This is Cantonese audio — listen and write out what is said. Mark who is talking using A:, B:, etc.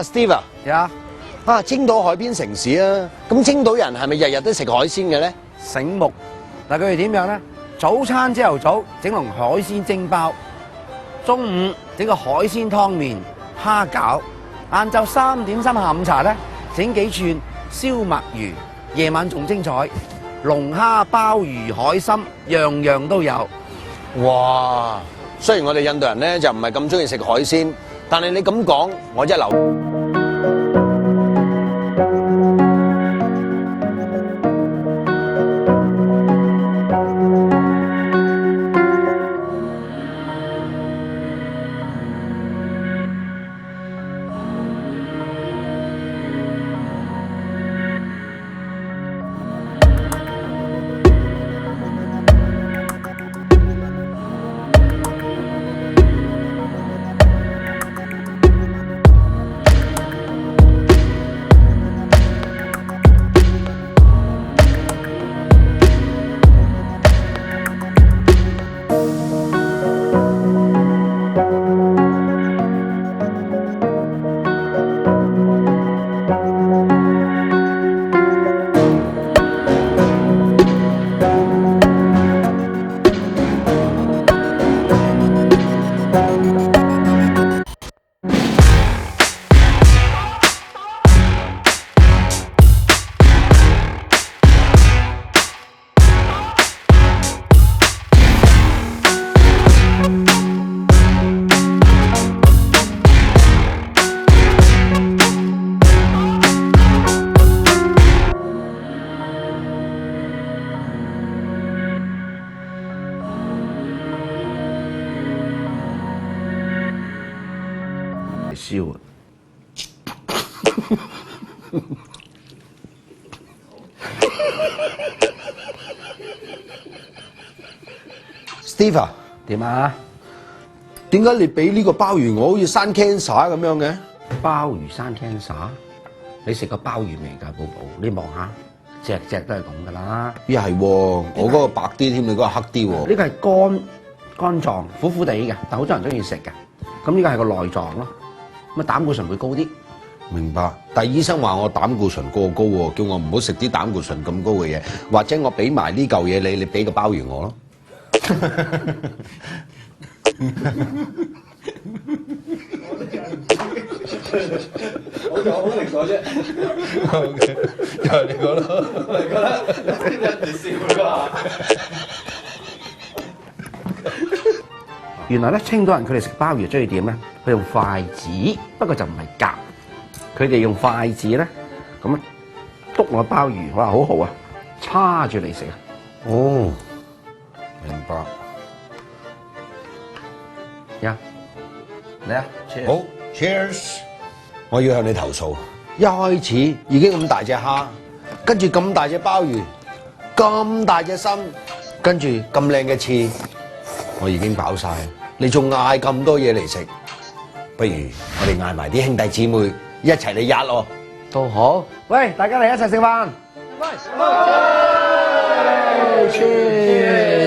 A: ，Steve 啊，
B: 呀，
A: 青島海邊城市啊，咁青島人係咪日日都食海鮮嘅咧？
B: 醒目。嗱，佢哋點樣咧？早餐朝頭早整籠海鮮蒸包，中午整個海鮮湯麵、蝦餃，晏晝3點3下午茶咧，整幾串燒墨魚，夜晚仲精彩，龍蝦、鮑魚、海參，樣樣都有。
A: 哇！雖然我哋印度人咧就唔係咁中意食海鮮，但係你咁講，我一流。
B: 燒啊
A: ！Steve 啊，
B: 點啊？
A: 點解你俾呢個鮑魚我好似生 cancer 咁樣嘅？
B: 鮑魚生 cancer？你食過鮑魚未㗎，寶寶？你望下，隻隻都係咁㗎啦。
A: 咦係喎，我嗰個白啲添，你嗰個黑啲喎。
B: 呢個係肝臟，苦苦地嘅，但好多人中意食嘅。咁呢個係個內臟咯，咁啊膽固醇會高啲。
A: 明白，但係醫生話我膽固醇過高喎，叫我唔好食啲膽固醇咁高嘅嘢，或者我俾埋呢嚿嘢你俾個鮑魚我咯。
C: 我就好明咗啫。OK，就係你講咯，我覺得忍住笑啦。
B: 原來咧，青島人佢哋食鮑魚中意點咧？佢用筷子，不過就唔係夾。佢哋用筷子咧，咁樣篤落鮑魚，哇，好好啊！叉住嚟食啊！
A: 哦，明白。
B: 呀，嚟啊！
A: 好 ，Cheers！我要向你投訴，一開始已經咁大隻蝦，跟住咁大隻鮑魚，咁大隻心，跟住咁靚嘅翅，我已經飽晒。你仲嗌咁多嘢嚟食，不如我哋嗌埋啲兄弟姊妹一齊嚟吔咯。
B: 都好。喂，大家嚟一齊食飯。喂，Cheers！